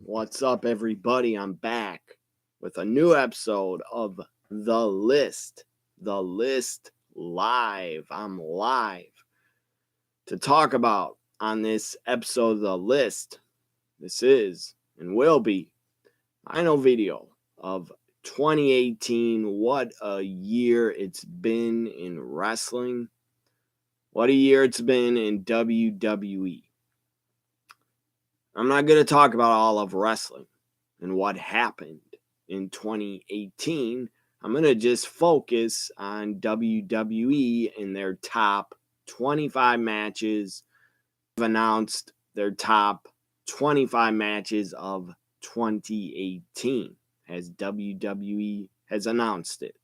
What's up, everybody? I'm back with a new episode of The List. The List Live. I'm live to talk about on this episode of The List. This is and will be my final video of 2018. What a year it's been in wrestling. What a year it's been in WWE. I'm not going to talk about all of wrestling and what happened in 2018. I'm going to just focus on WWE and their top 25 matches. They've announced their top 25 matches of 2018 as WWE has announced it.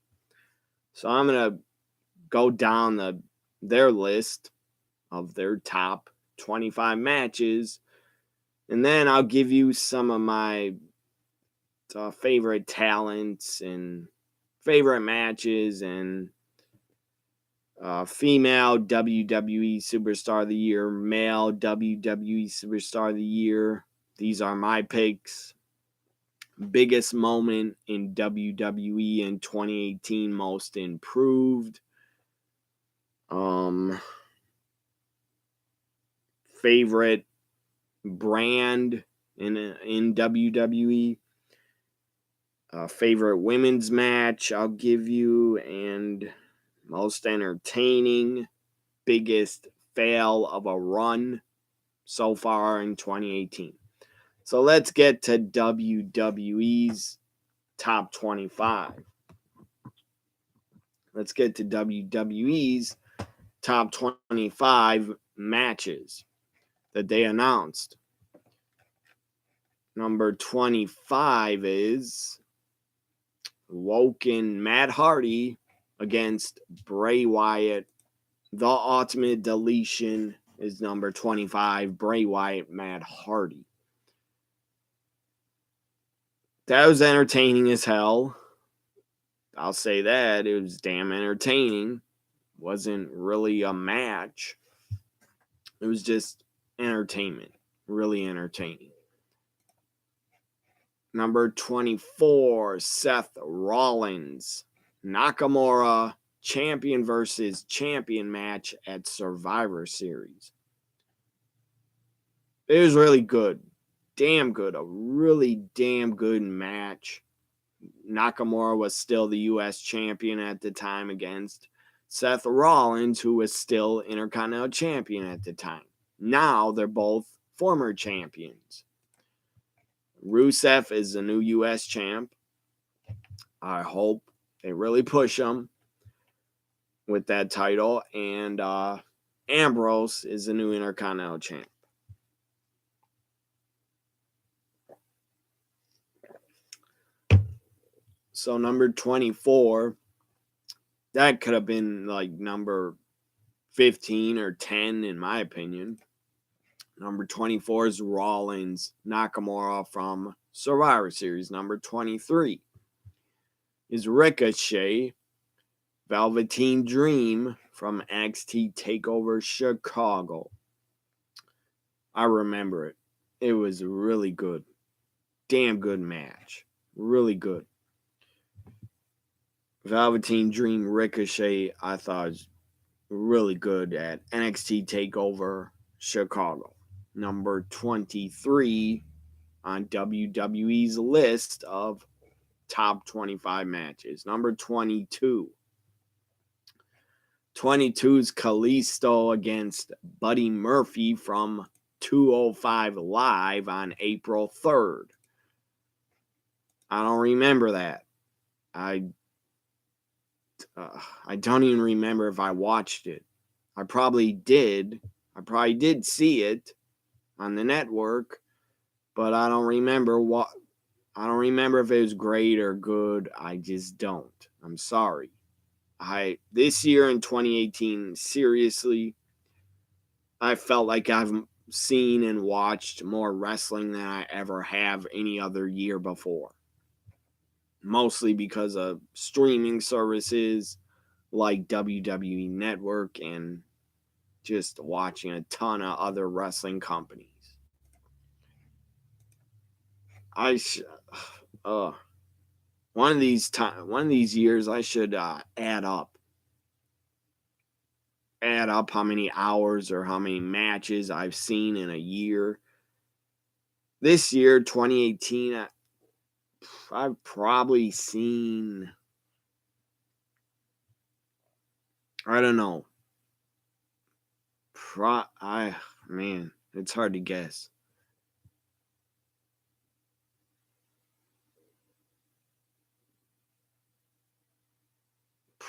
So I'm going to go down their list of their top 25 matches, and then I'll give you some of my favorite talents and favorite matches and female WWE Superstar of the Year, male WWE Superstar of the Year. These are my picks. Biggest moment in WWE in 2018, most improved. Favorite brand in WWE. Favorite women's match I'll give you, and most entertaining, biggest fail of a run so far in 2018. So let's get to WWE's top 25. Let's get to WWE's top 25 matches that they announced. Number 25 is Woken Matt Hardy against Bray Wyatt. The Ultimate Deletion is number 25. Bray Wyatt, Matt Hardy. That was entertaining as hell. I'll say that. It was damn entertaining. Wasn't really a match. It was just entertainment. Really entertaining. Number 24, Seth Rollins. Nakamura champion versus champion match at Survivor Series. It was really good. Damn good. A really damn good match. Nakamura was still the U.S. champion at the time against Seth Rollins, who was still Intercontinental champion at the time. Now they're both former champions. Rusev is the new U.S. champ. I hope they really push him with that title. And Ambrose is the new Intercontinental champ. So number 24, that could have been like number 15 or 10 in my opinion. Number 24 is Rollins Nakamura from Survivor Series. Number 23 is Ricochet Velveteen Dream from NXT TakeOver Chicago. I remember it. It was really good. Damn good match. Really good. Velveteen Dream Ricochet, I thought was really good at NXT TakeOver Chicago. Number 23 on WWE's list of top 25 matches. Number 22. 22's Kalisto against Buddy Murphy from 205 Live on April 3rd. I don't remember that. I don't even remember if I watched it. I probably did. I probably did see it on the network, but I don't remember if it was great or good. I just don't. I'm sorry. This year in 2018, seriously, I felt like I've seen and watched more wrestling than I ever have any other year before. Mostly because of streaming services like WWE Network and just watching a ton of other wrestling companies. I should. One of these years, I should add up how many hours or how many matches I've seen in a year. This year, 2018, I've probably seen, I don't know. Man, it's hard to guess.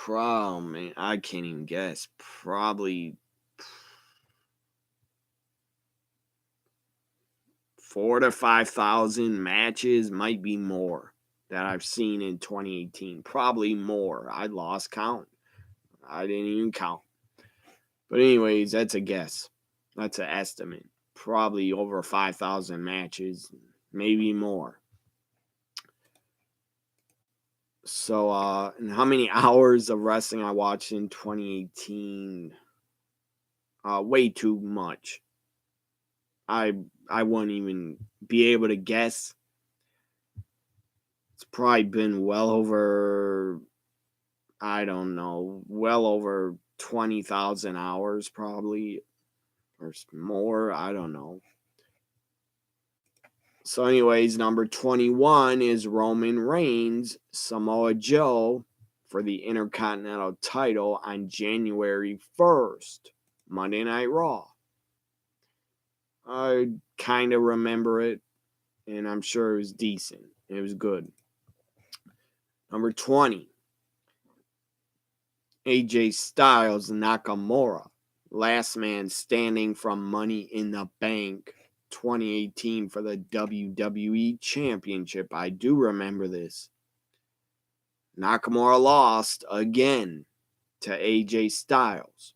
Man, I can't even guess. Probably 4,000 to 5,000 matches, might be more, that I've seen in 2018. Probably more. I lost count. I didn't even count. But anyways, that's a guess. That's an estimate. Probably over 5,000 matches, maybe more. So, and how many hours of wrestling I watched in 2018? Way too much. I wouldn't even be able to guess. It's probably been well over, I don't know, well over 20,000 hours probably, or more. I don't know. So, anyways, number 21 is Roman Reigns, Samoa Joe for the Intercontinental title on January 1st, Monday Night Raw. I kind of remember it, and I'm sure it was decent. It was good. Number 20, AJ Styles Nakamura, last man standing from Money in the Bank 2018 for the WWE Championship. I do remember this. Nakamura lost again to AJ Styles.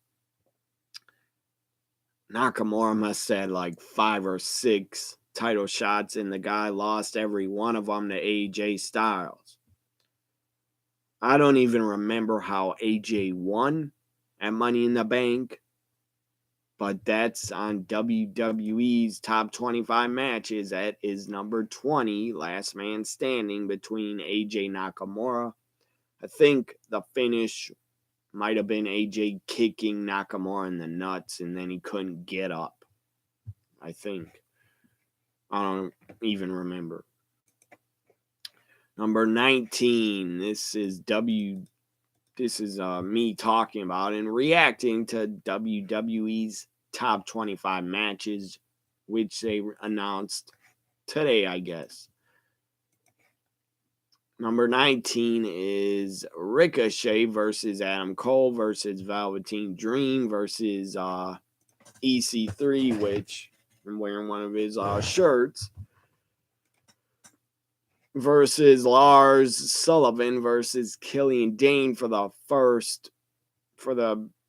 Nakamura must have had like 5 or 6 title shots, and the guy lost every one of them to AJ Styles. I don't even remember how AJ won at Money in the Bank, but that's on WWE's top 25 matches. That is number 20, last man standing between AJ Nakamura. I think the finish might have been AJ kicking Nakamura in the nuts, and then he couldn't get up. I think. I don't even remember. Number 19. This is me talking about and reacting to WWE's top 25 matches, which they announced today, I guess. Number 19 is Ricochet versus Adam Cole versus Velveteen Dream versus EC3, which I'm wearing one of his shirts, versus Lars Sullivan versus Killian Dane for the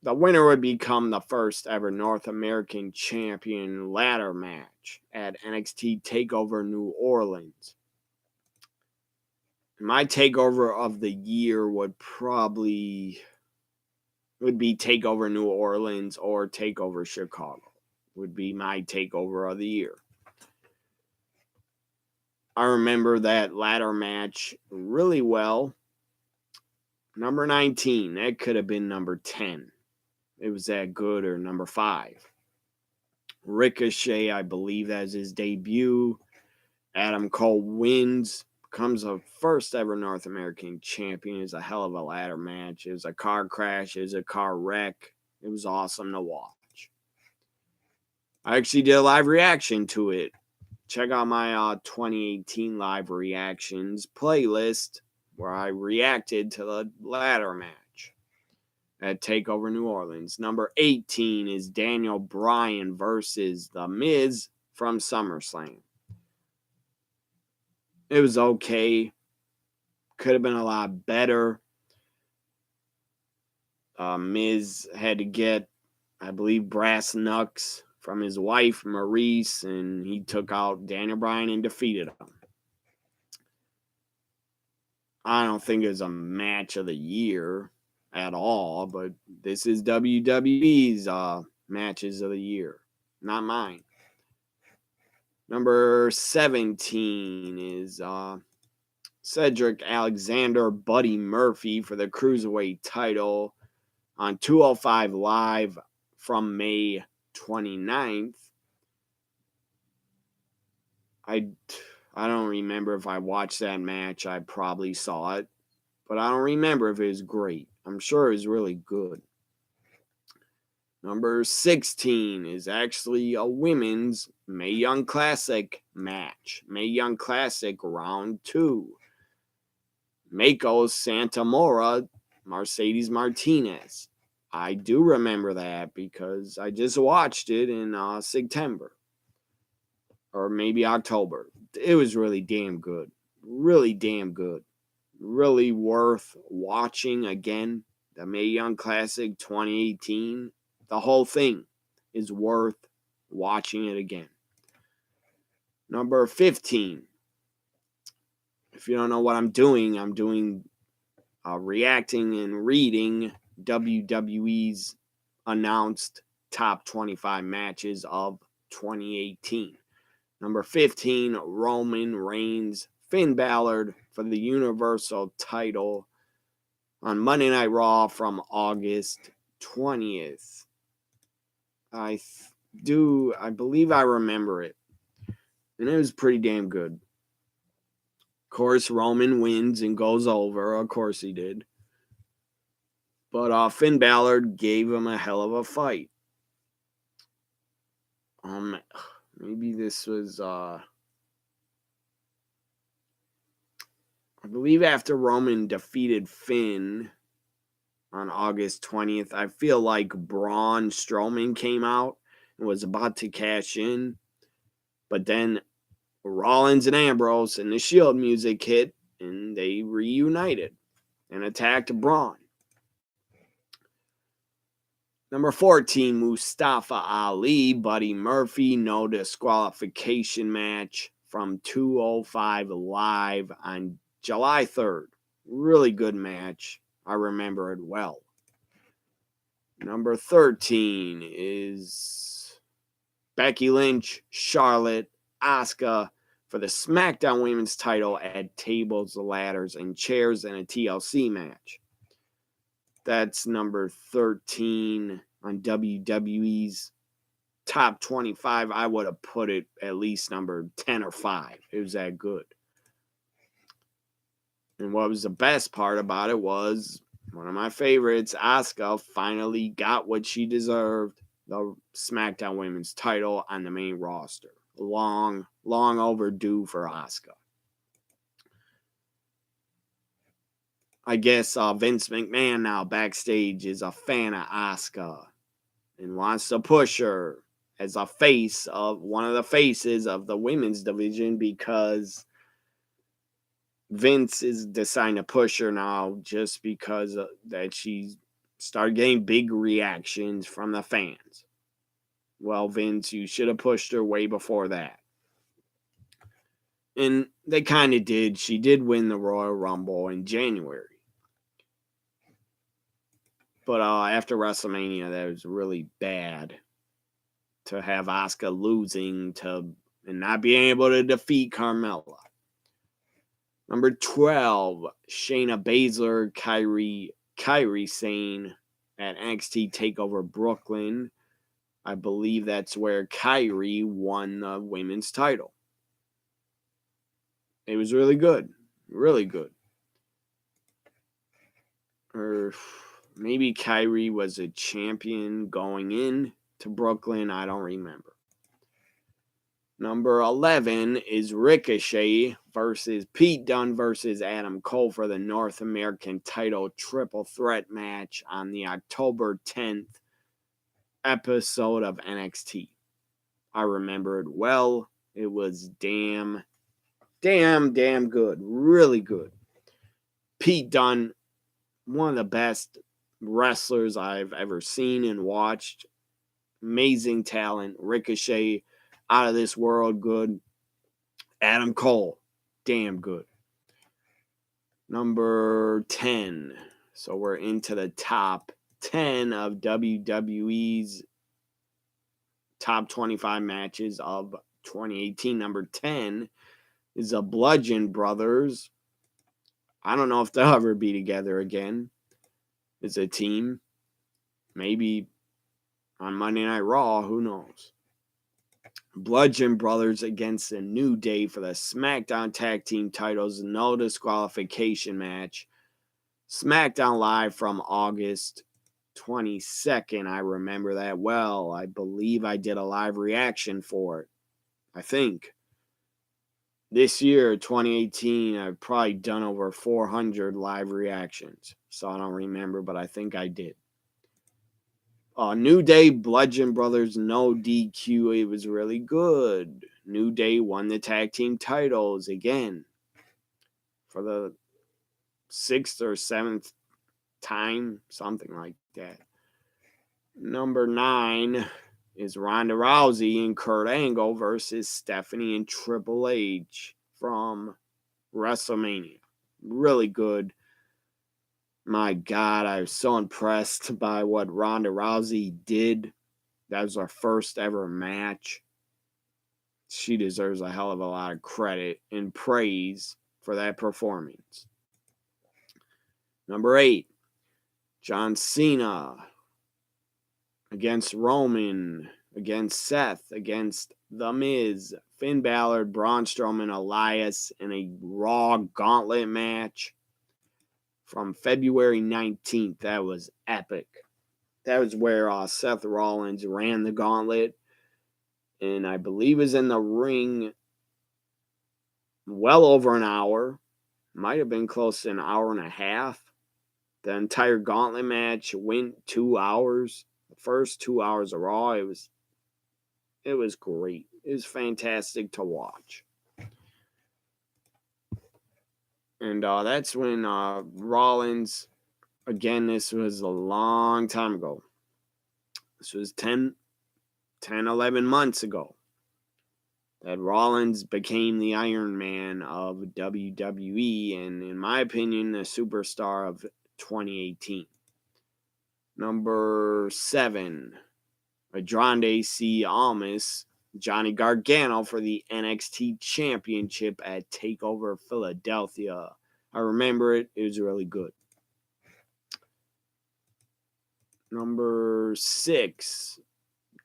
winner would become the first ever North American champion ladder match at NXT TakeOver New Orleans. My takeover of the year would be TakeOver New Orleans or TakeOver Chicago. Would be my takeover of the year. I remember that ladder match really well. Number 19, that could have been number 10. It was that good, or number 5. Ricochet, I believe that's his debut. Adam Cole wins, becomes the first ever North American champion. It was a hell of a ladder match. It was a car crash. It was a car wreck. It was awesome to watch. I actually did a live reaction to it. Check out my 2018 live reactions playlist where I reacted to the ladder match at TakeOver New Orleans. Number 18 is Daniel Bryan versus The Miz from SummerSlam. It was okay. Could have been a lot better. Miz had to get, I believe, brass knucks from his wife, Maurice, and he took out Daniel Bryan and defeated him. I don't think it was a match of the year at all, but this is WWE's matches of the year, not mine. Number 17 is Cedric Alexander Buddy Murphy for the Cruiserweight title on 205 Live from May 29th. I don't remember if I watched that match. I probably saw it, but I don't remember if it was great. I'm sure it was really good. Number 16 is actually a women's Mae Young Classic match. Mae Young Classic Round 2. Mako Santamora, Mercedes Martinez. I do remember that because I just watched it in September. Or maybe October. It was really damn good. Really damn good. Really worth watching again. The Mae Young Classic 2018. The whole thing is worth watching it again. Number 15. If you don't know what I'm doing reacting and reading WWE's announced top 25 matches of 2018. Number 15, Roman Reigns, Finn Balor for the Universal title on Monday Night Raw from August 20th. I believe I remember it. And it was pretty damn good. Of course, Roman wins and goes over. Of course he did. But Finn Balor gave him a hell of a fight. Maybe this was I believe after Roman defeated Finn on August 20th, I feel like Braun Strowman came out and was about to cash in. But then Rollins and Ambrose and the Shield music hit and they reunited and attacked Braun. Number 14, Mustafa Ali, Buddy Murphy, no disqualification match from 205 Live on July 3rd. Really good match. I remember it well. Number 13 is Becky Lynch, Charlotte, Asuka for the SmackDown Women's title at Tables, Ladders, and Chairs in a TLC match. That's number 13 on WWE's top 25. I would have put it at least number 10 or 5. It was that good. And what was the best part about it was one of my favorites, Asuka finally got what she deserved, the SmackDown Women's title on the main roster. Long overdue for Asuka. I guess Vince McMahon now backstage is a fan of Asuka and wants to push her as a face of one of the faces of the women's division because Vince is deciding to push her now just because that she started getting big reactions from the fans. Well, Vince, you should have pushed her way before that. And they kind of did. She did win the Royal Rumble in January. But after WrestleMania, that was really bad to have Asuka losing and not being able to defeat Carmella. Number 12, Shayna Baszler, Kairi Sane at NXT TakeOver Brooklyn. I believe that's where Kairi won the women's title. It was really good. Really good. Or maybe Kairi was a champion going in to Brooklyn. I don't remember. Number 11 is Ricochet versus Pete Dunne versus Adam Cole for the North American title triple threat match on the October 10th episode of NXT. I remember it well. It was damn good. Really good. Pete Dunne, one of the best wrestlers I've ever seen and watched. Amazing talent. Ricochet, out of this world good. Adam Cole, damn good. Number 10. So we're into the top 10 of WWE's top 25 matches of 2018, number 10 is the Bludgeon Brothers. I don't know if they'll ever be together again as a team. Maybe on Monday Night Raw, who knows? Bludgeon Brothers against the New Day for the SmackDown Tag Team titles, no disqualification match. SmackDown Live from August 22nd. I remember that well. I believe I did a live reaction for it. I think. This year, 2018, I've probably done over 400 live reactions. So I don't remember, but I think I did. New Day, Bludgeon Brothers, no DQ. It was really good. New Day won the tag team titles again for the 6th or 7th time, something like that. Number 9 is Ronda Rousey and Kurt Angle versus Stephanie and Triple H from WrestleMania. Really good. My God, I was so impressed by what Ronda Rousey did. That was her first ever match. She deserves a hell of a lot of credit and praise for that performance. Number 8, John Cena against Roman, against Seth, against The Miz, Finn Balor, Braun Strowman, Elias in a Raw Gauntlet match from February 19th. That was epic. That was where Seth Rollins ran the gauntlet, and I believe was in the ring well over an hour. Might have been close to an hour and a half. The entire gauntlet match went 2 hours. The first 2 hours of Raw, it was great. It was fantastic to watch. And that's when Rollins, again, this was a long time ago. This was 11 months ago that Rollins became the Iron Man of WWE, and in my opinion, the superstar of 2018. Number 7, Andrade C. Almas, Johnny Gargano for the NXT Championship at TakeOver Philadelphia. I remember it. It was really good. Number 6,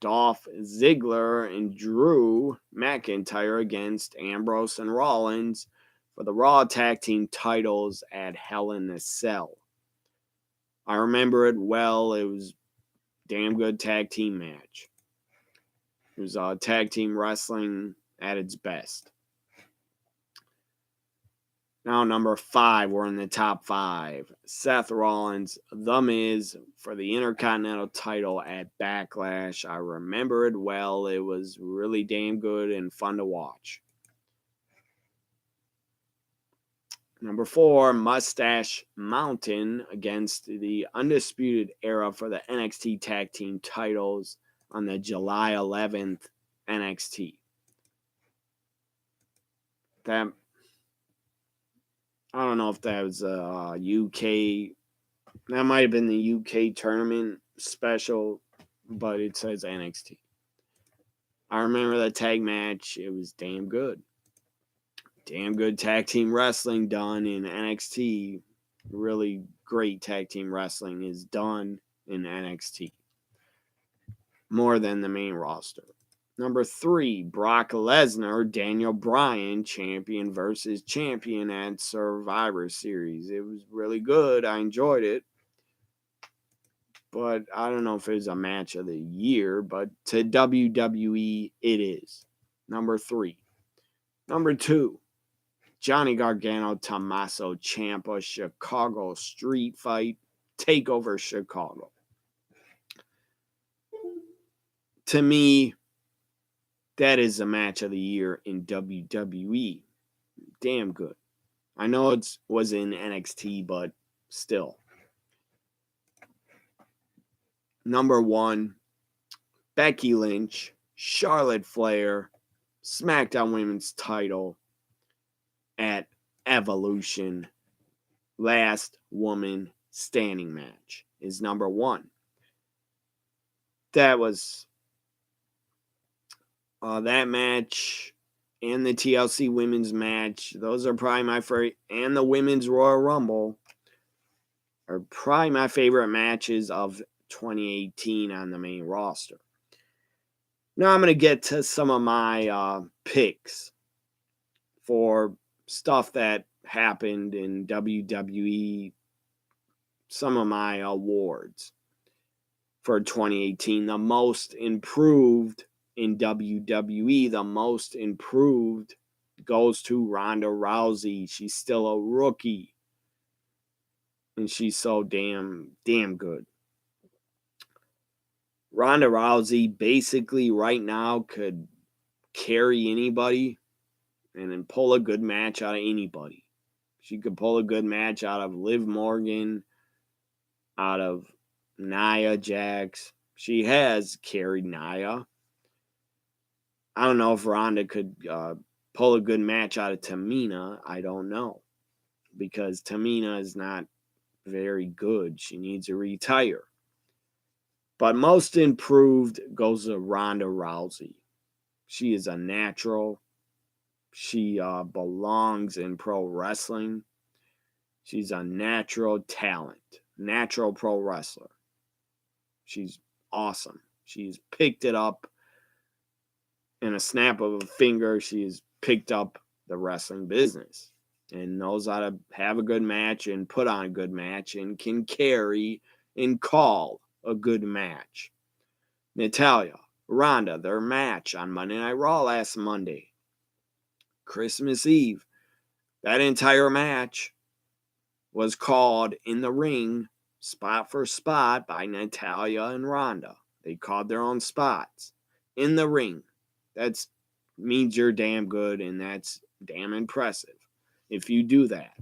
Dolph Ziggler and Drew McIntyre against Ambrose and Rollins for the Raw Tag Team titles at Hell in a Cell. I remember it well. It was a damn good tag team match. It was tag team wrestling at its best. Now, number 5, we're in the top 5. Seth Rollins, The Miz for the Intercontinental title at Backlash. I remember it well. It was really damn good and fun to watch. Number 4, Mustache Mountain against the Undisputed Era for the NXT Tag Team titles on the July 11th NXT. That, I don't know if that was a UK. That might have been the UK tournament special, but it says NXT. I remember the tag match. It was damn good. Damn good tag team wrestling done in NXT. Really great tag team wrestling is done in NXT. More than the main roster. Number 3, Brock Lesnar, Daniel Bryan, champion versus champion at Survivor Series. It was really good. I enjoyed it. But I don't know if it was a match of the year, but to WWE, it is. Number 3. Number 2, Johnny Gargano, Tommaso Ciampa, Chicago Street Fight, TakeOver Chicago. To me, that is the match of the year in WWE. Damn good. I know it was in NXT, but still. Number 1, Becky Lynch, Charlotte Flair, SmackDown Women's title at Evolution. Last Woman Standing match is number 1. That was That match and the TLC women's match, those are probably my favorite, and the women's Royal Rumble are probably my favorite matches of 2018 on the main roster. Now I'm going to get to some of my picks for stuff that happened in WWE, some of my awards for 2018. The most improved in WWE, the most improved goes to Ronda Rousey. She's still a rookie, and she's so damn good. Ronda Rousey basically right now could carry anybody and then pull a good match out of anybody. She could pull a good match out of Liv Morgan, out of Nia Jax. She has carried Nia. I don't know if Ronda could pull a good match out of Tamina. I don't know. Because Tamina is not very good. She needs to retire. But most improved goes to Ronda Rousey. She is a natural. She belongs in pro wrestling. She's a natural talent. Natural pro wrestler. She's awesome. She's picked it up in a snap of a finger. She's picked up the wrestling business and knows how to have a good match and put on a good match and can carry and call a good match. Natalya, Ronda, their match on Monday Night Raw last Monday, Christmas Eve, that entire match was called in the ring spot for spot by Natalya and Ronda. They called their own spots in the ring. That means you're damn good, and that's damn impressive if you do that.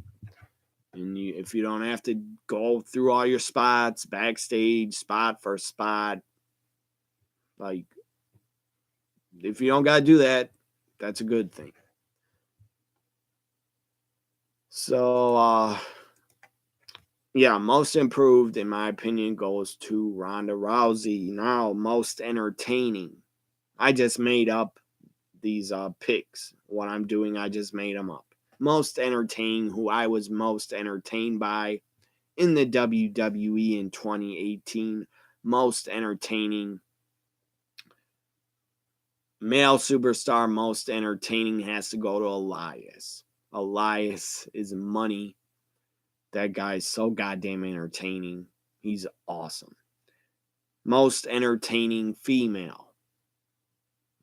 And if you don't have to go through all your spots, backstage, spot for spot, like, if you don't got to do that, that's a good thing. So, yeah, most improved, in my opinion, goes to Ronda Rousey. Now, most entertaining. I just made up these picks. What I'm doing, I just made them up. Most entertaining, who I was most entertained by in the WWE in 2018. Most entertaining. Male superstar, most entertaining has to go to Elias. Elias is money. That guy's so goddamn entertaining. He's awesome. Most entertaining female.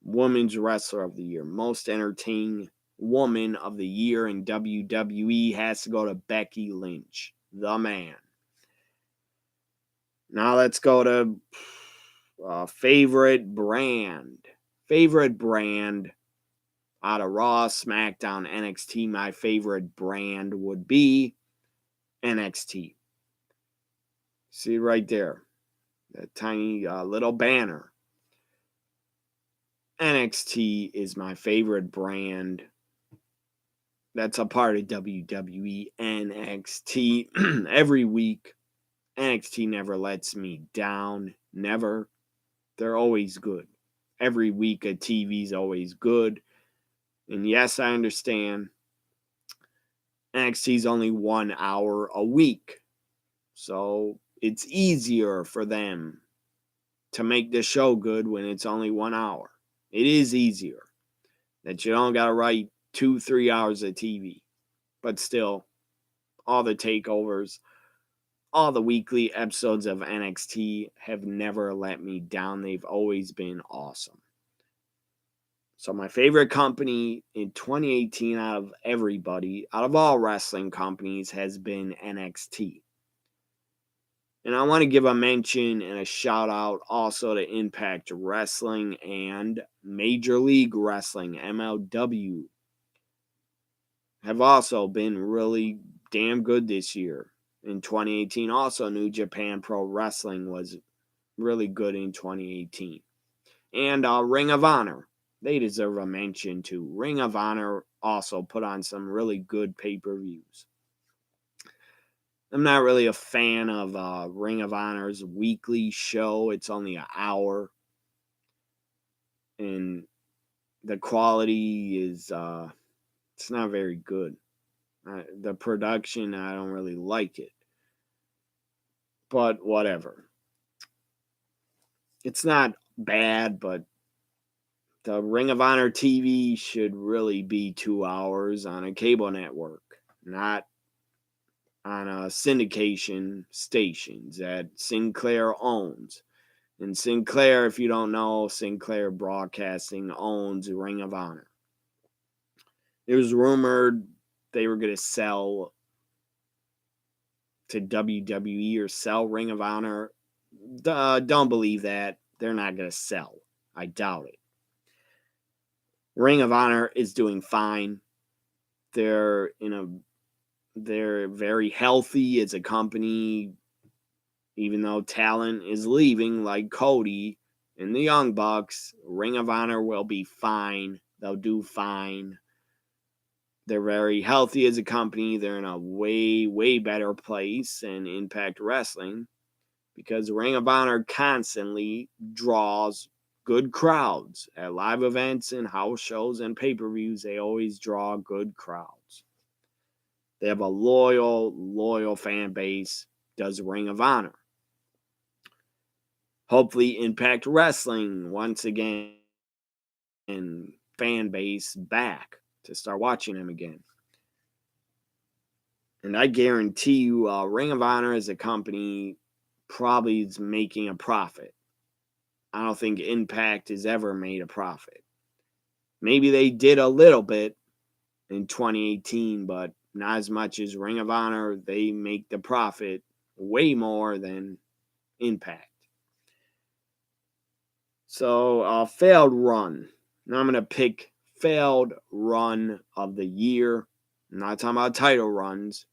Women's Wrestler of the Year. Most entertaining woman of the year in WWE has to go to Becky Lynch. The man. Now let's go to favorite brand. Favorite brand out of Raw, SmackDown, NXT. My favorite brand would be NXT. See right there. That tiny little banner. NXT is my favorite brand. That's a part of WWE. NXT. Every week, NXT never lets me down. Never. They're always good. Every week of TV is always good. And yes, I understand. NXT is only 1 hour a week. So it's easier for them to make the show good when it's only 1 hour. It is easier that you don't got to write 2-3 hours of TV. But still, all the takeovers, all the weekly episodes of NXT have never let me down. They've always been awesome. So my favorite company in 2018 out of everybody, out of all wrestling companies, has been NXT. And I want to give a mention and a shout out also to Impact Wrestling and Major League Wrestling, MLW. Have also been really damn good this year. In 2018, also New Japan Pro Wrestling was really good in 2018. And Ring of Honor. They deserve a mention too. Ring of Honor also put on some really good pay-per-views. I'm not really a fan of Ring of Honor's weekly show. It's only an hour. And the quality is it's not very good. The production, I don't really like it. But whatever. It's not bad, but the Ring of Honor TV should really be 2 hours on a cable network, not on a syndication stations that Sinclair owns. And Sinclair, if you don't know, Sinclair Broadcasting owns Ring of Honor. It was rumored they were going to sell to WWE or sell Ring of Honor. Don't believe that. They're not going to sell. I doubt it. Ring of Honor is doing fine. They're very healthy as a company, even though talent is leaving like Cody and the Young Bucks. Ring of Honor will be fine. They'll do fine. They're very healthy as a company. They're in a way, way better place than Impact Wrestling because Ring of Honor constantly draws good crowds at live events and house shows and pay-per-views. They always draw good crowds. They have a loyal fan base, does Ring of Honor. Hopefully Impact Wrestling, once again, fan base back to start watching them again. And I guarantee you, Ring of Honor as a company probably is making a profit. I don't think Impact has ever made a profit. Maybe they did a little bit in 2018, but not as much as Ring of Honor. They make the profit way more than Impact. So, failed run. Now I'm going to pick failed run of the year. I'm not talking about title runs.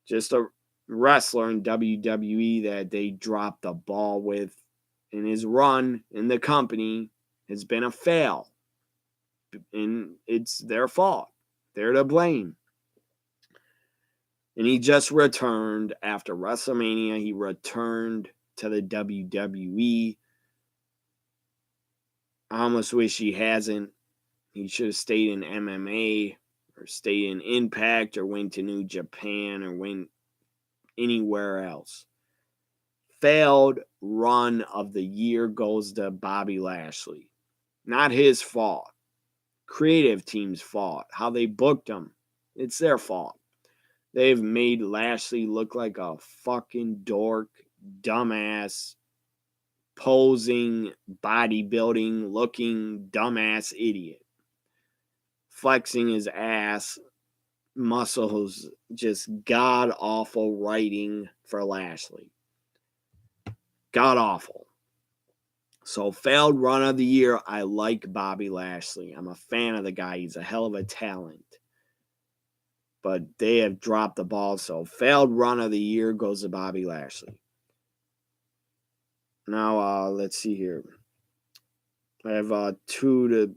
Just a wrestler in WWE that they dropped the ball with in his run in the company has been a fail. And it's their fault. They're to blame. And he just returned after WrestleMania. He returned to the WWE. I almost wish he hasn't. He should have stayed in MMA or stayed in Impact or went to New Japan or went anywhere else. Failed run of the year goes to Bobby Lashley. Not his fault. Creative team's fault. How they booked him. It's their fault. They've made Lashley look like a fucking dork, dumbass, posing, bodybuilding, looking dumbass idiot. Flexing his ass, muscles, just god-awful writing for Lashley. God-awful. So, failed run of the year, I like Bobby Lashley. I'm a fan of the guy. He's a hell of a talent. But they have dropped the ball. So, failed run of the year goes to Bobby Lashley. Now, let's see here. I have 2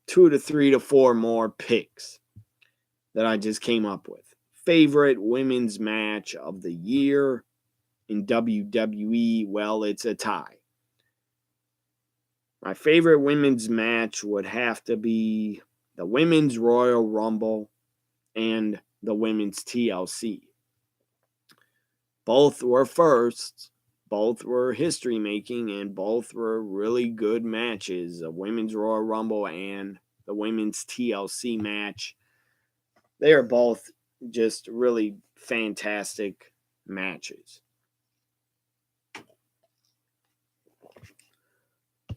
to 3 to 4 more picks that I just came up with. Favorite women's match of the year in WWE? Well, it's a tie. My favorite women's match would have to be the Women's Royal Rumble and the Women's TLC. Both were firsts, both were history making, and both were really good matches. The Women's Royal Rumble and the Women's TLC match. They are both just really fantastic matches.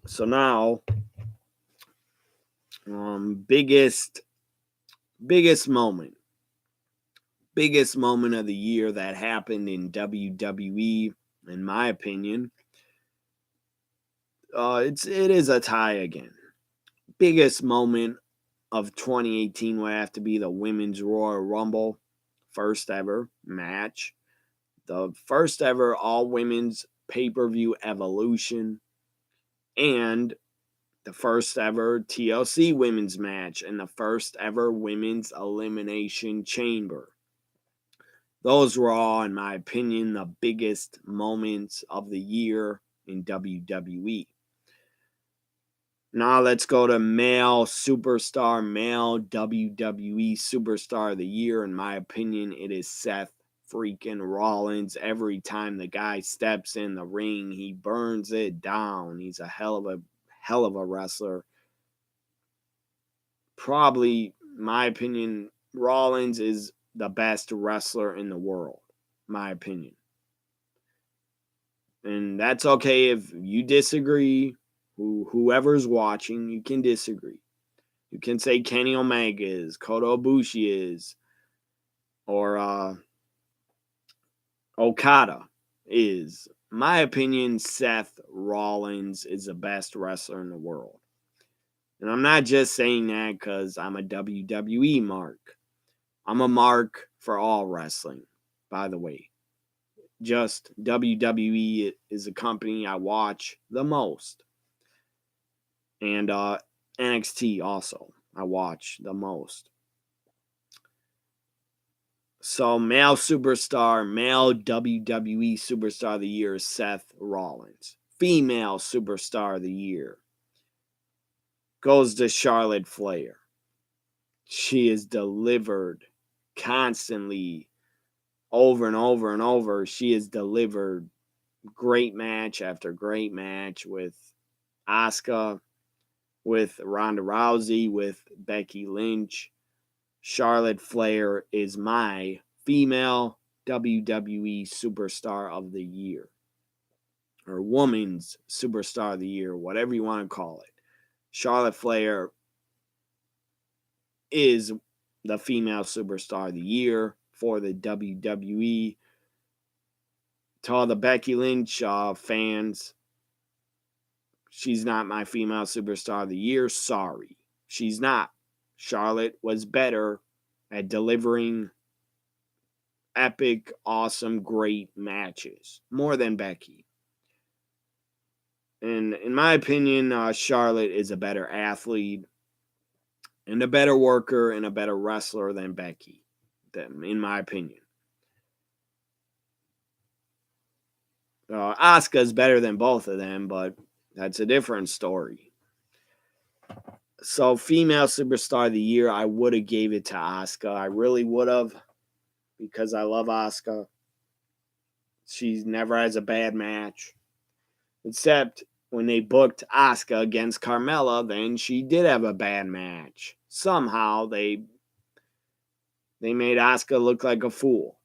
So now, biggest moment of the year that happened in WWE, in my opinion, it is a tie again. Biggest moment of 2018 would have to be the Women's Royal Rumble, first ever match, the first ever all women's pay-per-view Evolution, and the first ever TLC women's match, and the first ever women's Elimination Chamber. Those were all, in my opinion, the biggest moments of the year in WWE. Now let's go to male superstar, male WWE superstar of the year. In my opinion, it is Seth freaking Rollins. Every time the guy steps in the ring, he burns it down. He's a hell of a wrestler. Probably, my opinion, Rollins is the best wrestler in the world. My opinion. And that's okay if you disagree. Whoever's watching, you can disagree. You can say Kenny Omega is, Kota Ibushi is, or Okada is. My opinion, Seth Rollins is the best wrestler in the world. And I'm not just saying that because I'm a WWE mark. I'm a mark for all wrestling, by the way. Just WWE is a company I watch the most. And NXT also, I watch the most. So, male superstar, male WWE superstar of the year is Seth Rollins. Female superstar of the year goes to Charlotte Flair. She is delivered constantly, over and over and over. She has delivered great match after great match with Asuka, with Ronda Rousey, with Becky Lynch. Charlotte Flair is my female WWE superstar of the year, or woman's superstar of the year, whatever you want to call it. Charlotte Flair is the female superstar of the year for the WWE. To all the Becky Lynch fans, she's not my female superstar of the year. Sorry, she's not. Charlotte was better at delivering epic, awesome, great matches, more than Becky. And in my opinion, Charlotte is a better athlete and a better worker and a better wrestler than Becky, in my opinion. Asuka is better than both of them, but that's a different story. So, female superstar of the year, I would have gave it to Asuka. I really would have, because I love Asuka. She never has a bad match, except when they booked Asuka against Carmella, then she did have a bad match. Somehow they made Asuka look like a fool.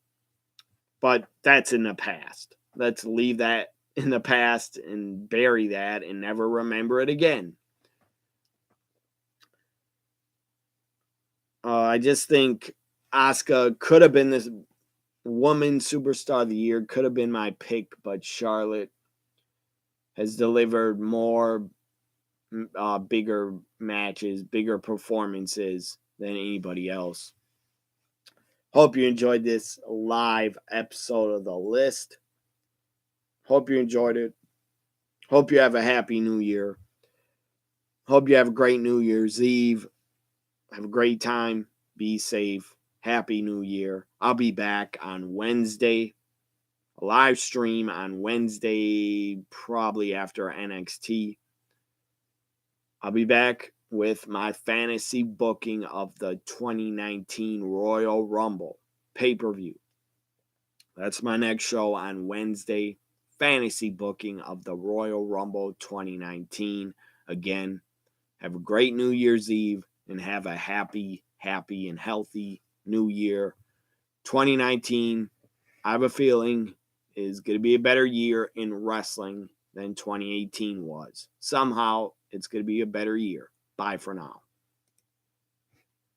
But that's in the past. Let's leave that in the past and bury that and never remember it again. I just think Asuka could have been this woman superstar of the year, could have been my pick, but Charlotte has delivered more bigger matches, bigger performances than anybody else. Hope you enjoyed this live episode of The List. Hope you enjoyed it. Hope you have a happy new year. Hope you have a great New Year's Eve. Have a great time. Be safe. Happy New Year. I'll be back on Wednesday. A live stream on Wednesday, probably after NXT. I'll be back with my fantasy booking of the 2019 Royal Rumble pay-per-view. That's my next show on Wednesday. Fantasy booking of the Royal Rumble 2019. Again, have a great New Year's Eve and have a happy and healthy New Year. 2019, I have a feeling, is going to be a better year in wrestling than 2018 was. Somehow, it's going to be a better year. Bye for now.